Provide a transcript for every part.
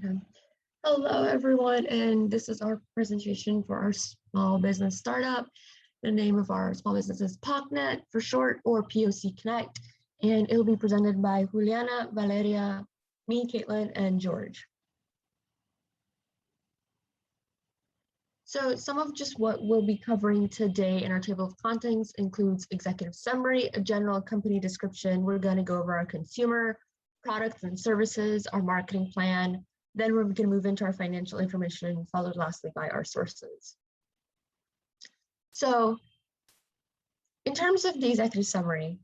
Okay. Hello, everyone, and this is our presentation for our small business startup. The name of our small business is POCNET for short, or POCNet, and it will be presented by Juliana, Valeria, me, Caitlin, and George. So some of just what we'll be covering today in our table of contents includes executive summary, a general company description. We're going to go over our consumer, products and services, our marketing plan. Then we're going to move into our financial information, followed lastly by our sources. So in terms of the executive summary,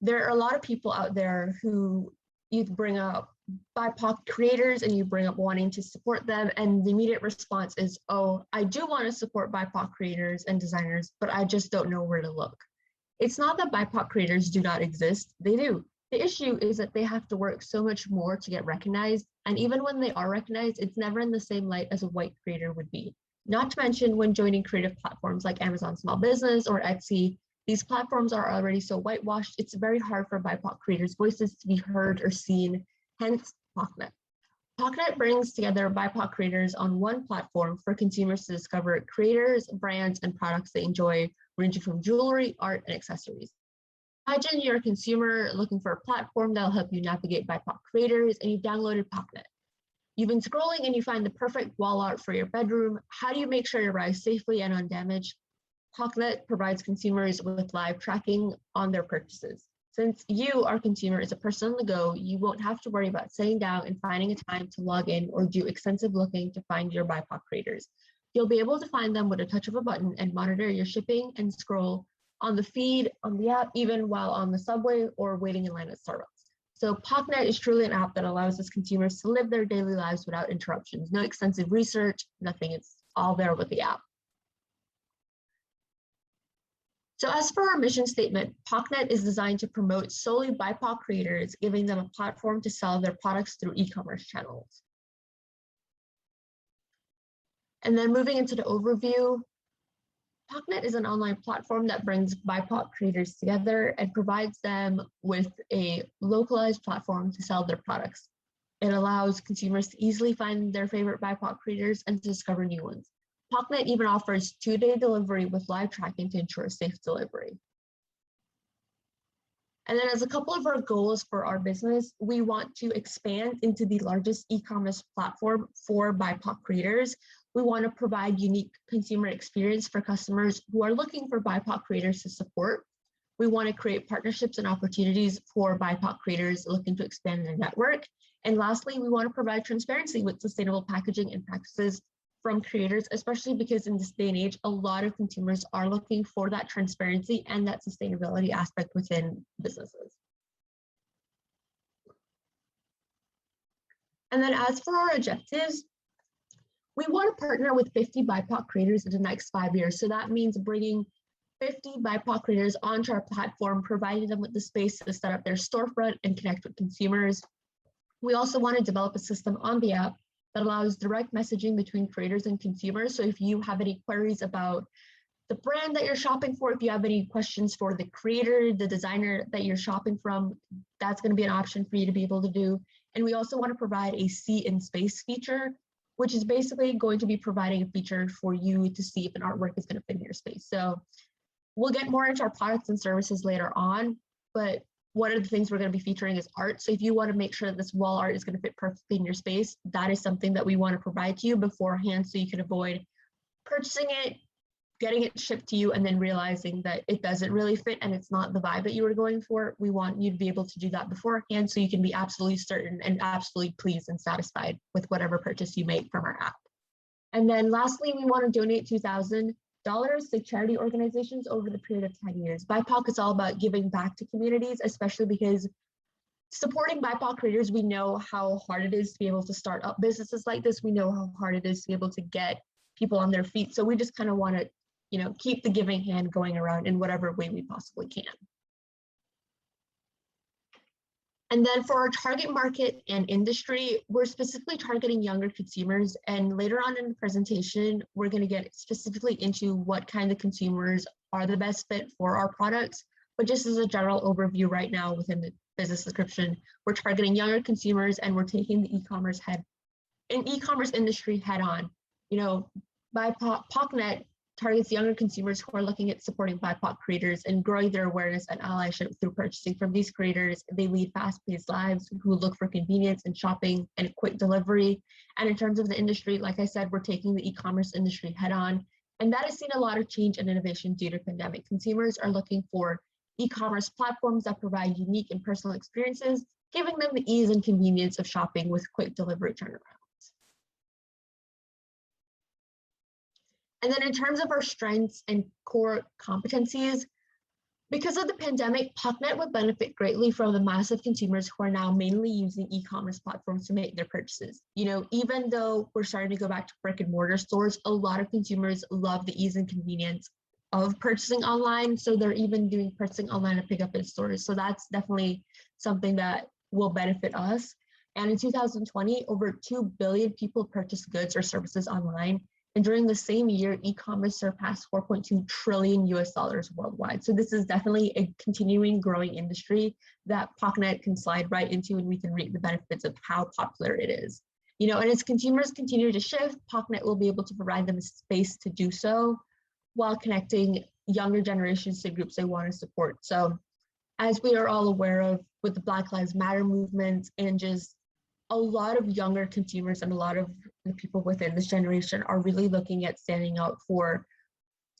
there are a lot of people out there who you bring up BIPOC creators and you bring up wanting to support them, and the immediate response is, oh, I do want to support BIPOC creators and designers, but I just don't know where to look. It's not that BIPOC creators do not exist, they do. The issue is that they have to work so much more to get recognized, and even when they are recognized, it's never in the same light as a white creator would be. Not to mention when joining creative platforms like Amazon Small Business or Etsy, these platforms are already so whitewashed, it's very hard for BIPOC creators' voices to be heard or seen, hence POCNET. POCNET brings together BIPOC creators on one platform for consumers to discover creators, brands, and products they enjoy, ranging from jewelry, art, and accessories. Imagine you're a consumer looking for a platform that'll help you navigate BIPOC creators, and you've downloaded POCNET. You've been scrolling and you find the perfect wall art for your bedroom. How do you make sure it arrives safely and undamaged? POCNET provides consumers with live tracking on their purchases. Since you, our consumer, is a person on the go, you won't have to worry about sitting down and finding a time to log in or do extensive looking to find your BIPOC creators. You'll be able to find them with a touch of a button and monitor your shipping and scroll on the feed, on the app, even while on the subway or waiting in line at Starbucks. So POCNET is truly an app that allows us consumers to live their daily lives without interruptions. No extensive research, nothing, it's all there with the app. So as for our mission statement, POCNET is designed to promote solely BIPOC creators, giving them a platform to sell their products through e-commerce channels. And then moving into the overview, POCNET is an online platform that brings BIPOC creators together and provides them with a localized platform to sell their products. It allows consumers to easily find their favorite BIPOC creators and to discover new ones. POCNET even offers 2-day delivery with live tracking to ensure safe delivery. And then as a couple of our goals for our business, we want to expand into the largest e-commerce platform for BIPOC creators. We want to provide unique consumer experience for customers who are looking for BIPOC creators to support. We want to create partnerships and opportunities for BIPOC creators looking to expand their network. And lastly, we want to provide transparency with sustainable packaging and practices from creators, especially because in this day and age, a lot of consumers are looking for that transparency and that sustainability aspect within businesses. And then as for our objectives, we want to partner with 50 BIPOC creators in the next 5 years. So that means bringing 50 BIPOC creators onto our platform, providing them with the space to set up their storefront and connect with consumers. We also want to develop a system on the app that allows direct messaging between creators and consumers. So if you have any queries about the brand that you're shopping for, if you have any questions for the creator, the designer that you're shopping from, that's going to be an option for you to be able to do. And we also want to provide a see in space feature, which is basically going to be providing a feature for you to see if an artwork is going to fit in your space. So we'll get more into our products and services later on, but one of the things we're going to be featuring is art. So if you want to make sure that this wall art is going to fit perfectly in your space, that is something that we want to provide to you beforehand so you can avoid purchasing it, getting it shipped to you, and then realizing that it doesn't really fit and it's not the vibe that you were going for. We want you to be able to do that beforehand so you can be absolutely certain and absolutely pleased and satisfied with whatever purchase you make from our app. And then lastly, we want to donate $2,000 to charity organizations over the period of 10 years. BIPOC is all about giving back to communities, especially because supporting BIPOC creators, we know how hard it is to be able to start up businesses like this. We know how hard it is to be able to get people on their feet. So we just kind of want to, keep the giving hand going around in whatever way we possibly can. And then for our target market and industry, we're specifically targeting younger consumers. And later on in the presentation, we're going to get specifically into what kind of consumers are the best fit for our products. But just as a general overview right now within the business description, we're targeting younger consumers and we're taking the e-commerce an e-commerce industry head on. You know, POCNET targets younger consumers who are looking at supporting BIPOC creators and growing their awareness and allyship through purchasing from these creators. They lead fast-paced lives who look for convenience and shopping and quick delivery. And in terms of the industry, like I said, we're taking the e-commerce industry head on. And that has seen a lot of change and innovation due to pandemic. Consumers are looking for e-commerce platforms that provide unique and personal experiences, giving them the ease and convenience of shopping with quick delivery turnaround. And then in terms of our strengths and core competencies, because of the pandemic, POCNET would benefit greatly from the massive consumers who are now mainly using e-commerce platforms to make their purchases. You know, even though we're starting to go back to brick and mortar stores, a lot of consumers love the ease and convenience of purchasing online. So they're even doing purchasing online and pick up in stores. So that's definitely something that will benefit us. And in 2020, over 2 billion people purchased goods or services online. And during the same year, e-commerce surpassed 4.2 trillion US dollars worldwide. So this is definitely a continuing growing industry that POCNET can slide right into, and we can reap the benefits of how popular it is. You know, and as consumers continue to shift, POCNET will be able to provide them a space to do so while connecting younger generations to groups they want to support. So as we are all aware of with the Black Lives Matter movement and just a lot of younger consumers and a lot of the people within this generation are really looking at standing out for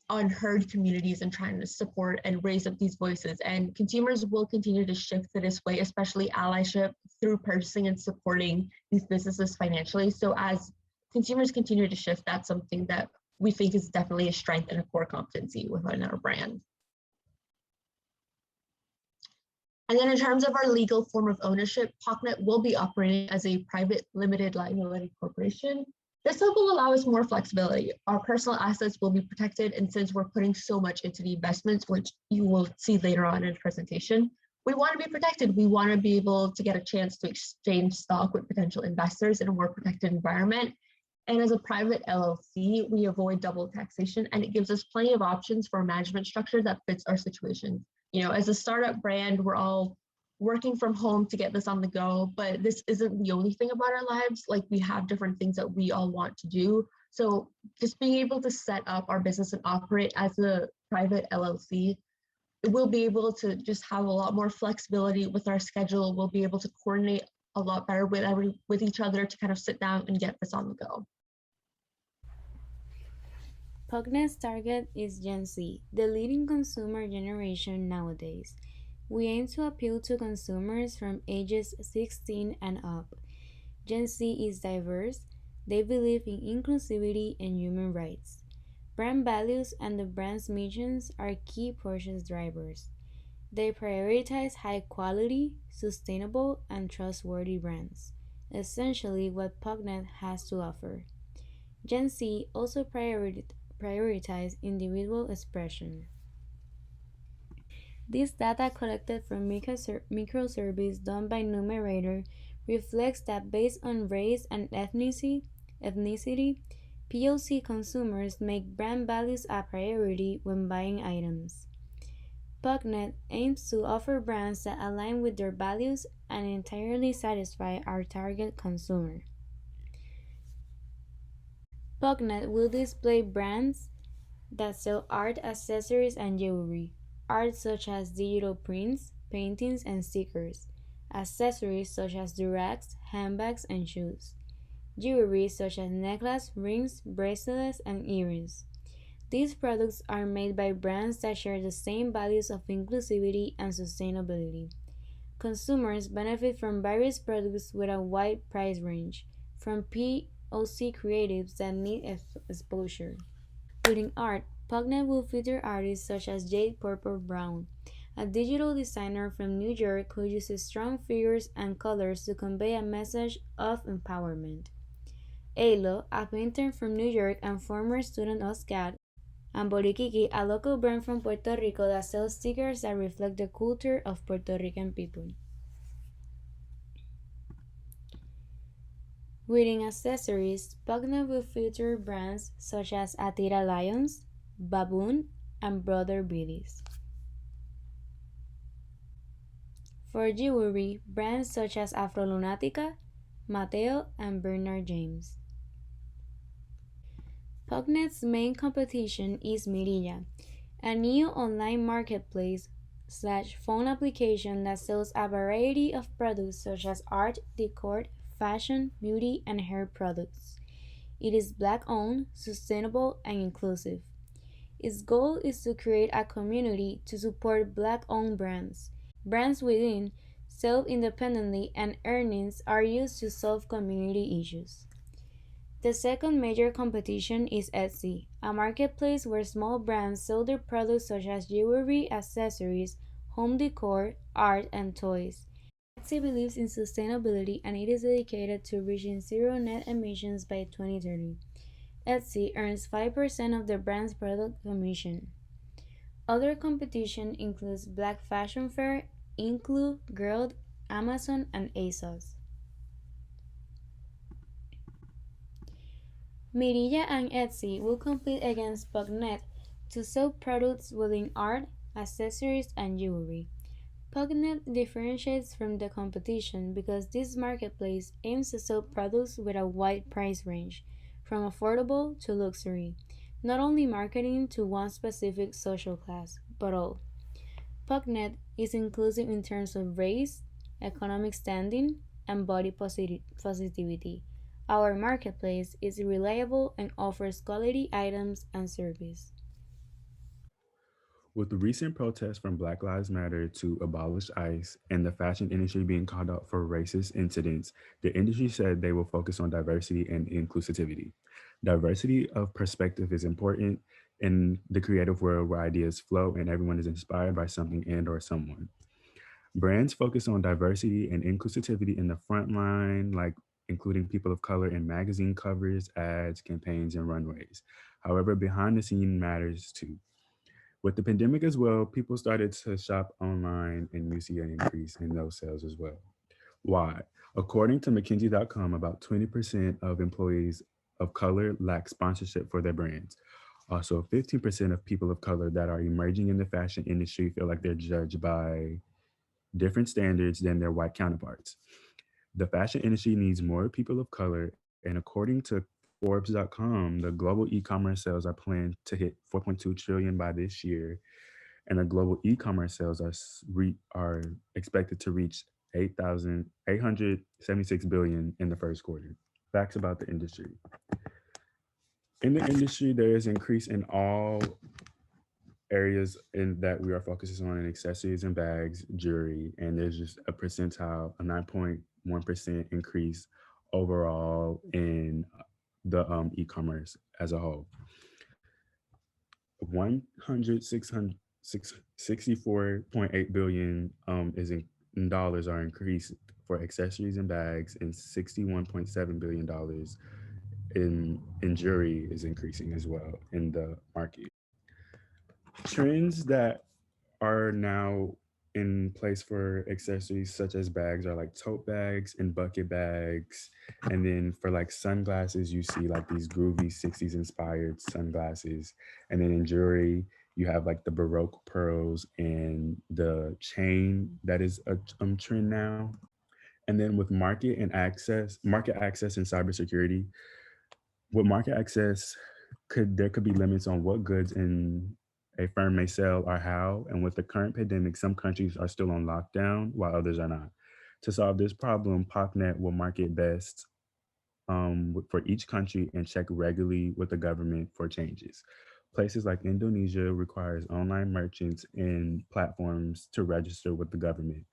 unheard communities and trying to support and raise up these voices. And consumers will continue to shift to this way, especially allyship through purchasing and supporting these businesses financially. So as consumers continue to shift, that's something that we think is definitely a strength and a core competency within our brand. And then in terms of our legal form of ownership, POCNET will be operating as a private limited liability corporation. This will allow us more flexibility. Our personal assets will be protected, and since we're putting so much into the investments, which you will see later on in the presentation, we want to be protected. We want to be able to get a chance to exchange stock with potential investors in a more protected environment. And as a private LLC, we avoid double taxation, and it gives us plenty of options for a management structure that fits our situation. You know, as a startup brand, we're all working from home to get this on the go, but this isn't the only thing about our lives. Like, we have different things that we all want to do. So just being able to set up our business and operate as a private LLC, we'll be able to just have a lot more flexibility with our schedule. We'll be able to coordinate a lot better with each other to kind of sit down and get this on the go. POCNET's target is Gen Z, the leading consumer generation nowadays. We aim to appeal to consumers from ages 16 and up. Gen Z is diverse. They believe in inclusivity and human rights. Brand values and the brand's missions are key purchase drivers. They prioritize high quality, sustainable, and trustworthy brands, essentially what POCNET has to offer. Gen Z also prioritize individual expression. This data collected from microsurveys done by Numerator reflects that based on race and ethnicity, POC consumers make brand values a priority when buying items. POCNET aims to offer brands that align with their values and entirely satisfy our target consumer. POCNET will display brands that sell art, accessories, and jewelry. Art such as digital prints, paintings, and stickers. Accessories such as durags, handbags, and shoes. Jewelry such as necklaces, rings, bracelets, and earrings. These products are made by brands that share the same values of inclusivity and sustainability. Consumers benefit from various products with a wide price range, from POC creatives that need exposure. Within art, POCNET will feature artists such as Jade Purple Brown, a digital designer from New York who uses strong figures and colors to convey a message of empowerment. Alo, a painter from New York and former student of SCAD, and Borikiki, a local brand from Puerto Rico that sells stickers that reflect the culture of Puerto Rican people. Within accessories, POCNET will feature brands such as Atira Lions, Baboon, and Brother Billy's. For jewelry, brands such as Afro Lunatica, Mateo, and Bernard James. POCNET's main competition is Mirilla, a new online marketplace slash phone application that sells a variety of products such as art, decor, fashion, beauty, and hair products. It is black owned, sustainable, and inclusive. Its goal is to create a community to support black owned brands. Brands within sell independently, and earnings are used to solve community issues. The second major competition is Etsy, a marketplace where small brands sell their products such as jewelry, accessories, home decor, art, and toys. Etsy believes in sustainability and it is dedicated to reaching zero net emissions by 2030. Etsy earns 5% of the brand's product commission. Other competition includes Black Fashion Fair, Include, Girl, Amazon, and ASOS. Mirilla and Etsy will compete against POCNET to sell products within art, accessories, and jewelry. POCNET differentiates from the competition because this marketplace aims to sell products with a wide price range, from affordable to luxury, not only marketing to one specific social class, but all. POCNET is inclusive in terms of race, economic standing, and body positivity. Our marketplace is reliable and offers quality items and service. With the recent protests from Black Lives Matter to abolish ICE and the fashion industry being called out for racist incidents, the industry said they will focus on diversity and inclusivity. Diversity of perspective is important in the creative world where ideas flow and everyone is inspired by something and or someone. Brands focus on diversity and inclusivity in the front line, like including people of color in magazine covers, ads, campaigns, and runways. However, behind the scene matters too. With the pandemic as well, people started to shop online and you see an increase in those sales as well. Why? According to McKinsey.com, about 20% of employees of color lack sponsorship for their brands. Also, 15% of people of color that are emerging in the fashion industry feel like they're judged by different standards than their white counterparts. The fashion industry needs more people of color, and according to Forbes.com, the global e-commerce sales are planned to hit 4.2 trillion by this year, and the global e-commerce sales are expected to reach 8,876 billion in the first quarter. Facts about the industry. In the industry, there is increase in all areas in that we are focusing on in accessories and bags, jewelry, and there's just a percentile, a 9.1% increase overall in the e-commerce as a whole. 164.8 billion is in dollars are increased for accessories and bags, and $61.7 billion in jewelry is increasing as well in the market. Trends that are now in place for accessories such as bags are like tote bags and bucket bags. And then for like sunglasses, you see like these groovy 60s inspired sunglasses. And then in jewelry, you have like the Baroque pearls and the chain that is a trend now. And then with market access and cybersecurity, with market access, could be limits on what goods in a firm may sell or how. And with the current pandemic, some countries are still on lockdown while others are not. To solve this problem, POCNET will market best for each country and check regularly with the government for changes. Places like Indonesia requires online merchants and platforms to register with the government.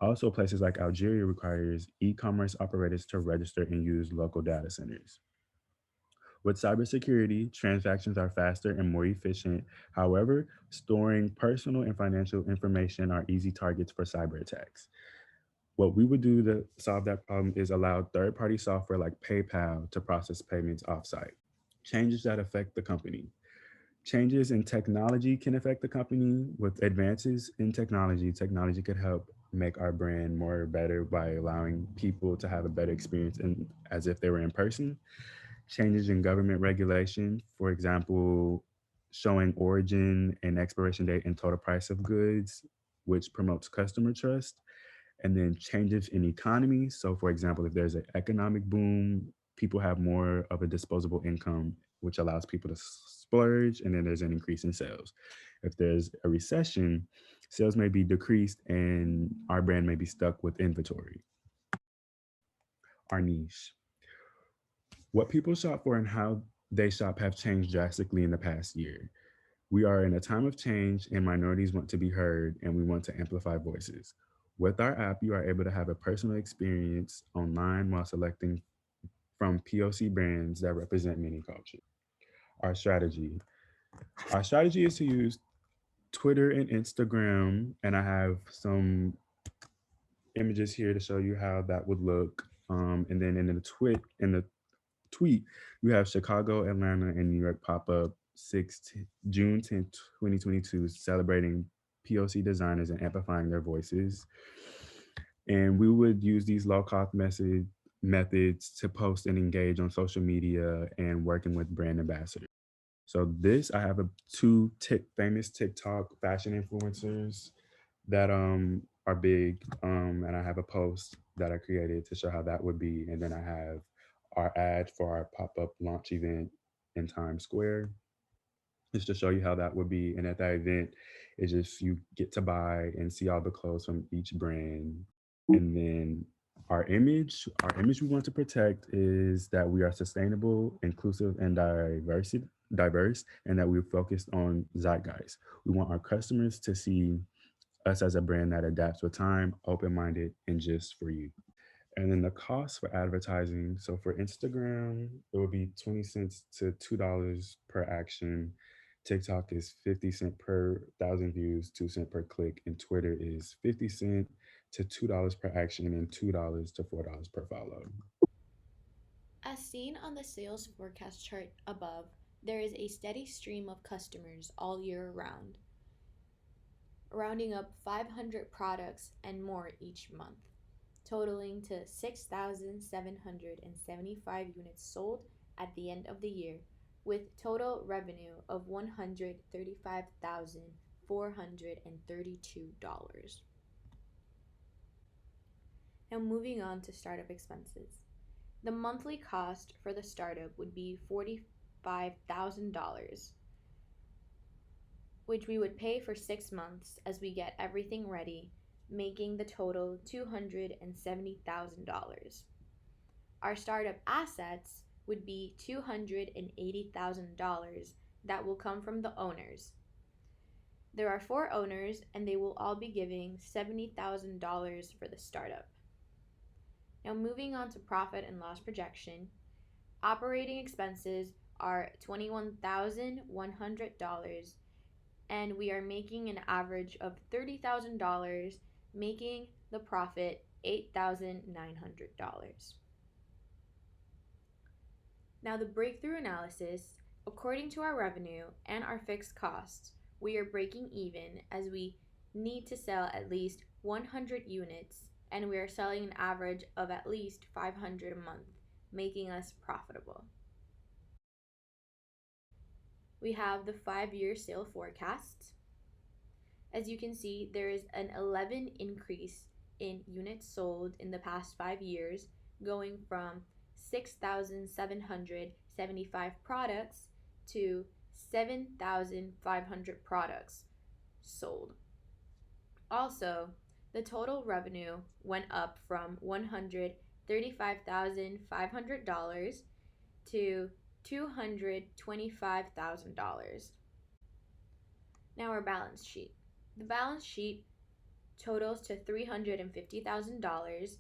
Also, places like Algeria requires e-commerce operators to register and use local data centers. With cybersecurity, transactions are faster and more efficient. However, storing personal and financial information are easy targets for cyber attacks. What we would do to solve that problem is allow third party software like PayPal to process payments offsite. Changes that affect the company. Changes in technology can affect the company. With advances in technology, technology could help make our brand more better by allowing people to have a better experience as if they were in person. Changes in government regulation, for example, showing origin and expiration date and total price of goods, which promotes customer trust. And then changes in economy. So, for example, if there's an economic boom, people have more of a disposable income, which allows people to splurge, and then there's an increase in sales. If there's a recession, sales may be decreased and our brand may be stuck with inventory. Our niche. What people shop for and how they shop have changed drastically in the past year. We are in a time of change, and minorities want to be heard, and we want to amplify voices. With our app, you are able to have a personal experience online while selecting from POC brands that represent many cultures. Our strategy. Our strategy is to use Twitter and Instagram, and I have some images here to show you how that would look. And then in the tweet, you have Chicago, Atlanta, and New York pop up June 10th, 2022, celebrating POC designers and amplifying their voices. And we would use these low cost methods to post and engage on social media and working with brand ambassadors. So this, I have two famous TikTok fashion influencers that are big, and I have a post that I created to show how that would be, and then I have our ad for our pop-up launch event in Times Square, just to show you how that would be. And at that event, it's just you get to buy and see all the clothes from each brand. And then our image we want to protect is that we are sustainable, inclusive, and diverse, and that we're focused on zeitgeist. We want our customers to see us as a brand that adapts with time, open-minded, and just for you. And then the cost for advertising. So for Instagram, it would be 20 cents to $2 per action. TikTok is 50 cent per thousand views, 2 cent per click, and Twitter is 50 cent to $2 per action and $2 to $4 per follow. As seen on the sales forecast chart above, there is a steady stream of customers all year round, rounding up 500 products and more each month, totaling to 6,775 units sold at the end of the year, with total revenue of $135,432. Now, moving on to startup expenses. The monthly cost for the startup would be $45,000, which we would pay for 6 months as we get everything ready, making the total $270,000. Our startup assets would be $280,000 that will come from the owners. There are 4 owners, and they will all be giving $70,000 for the startup. Now, moving on to profit and loss projection, operating expenses are $21,100, and we are making an average of $30,000, making the profit $8,900. Now, the breakthrough analysis, according to our revenue and our fixed costs, we are breaking even as we need to sell at least 100 units, and we are selling an average of at least 500 a month, making us profitable. We have the 5-year sale forecast. As you can see, there is an 11 increase in units sold in the past 5 years, going from 6,775 products to 7,500 products sold. Also, the total revenue went up from $135,500 to $225,000. Now, our balance sheet. The balance sheet totals to $350,000.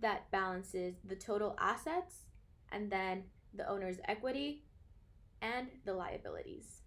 That balances the total assets and then the owner's equity and the liabilities.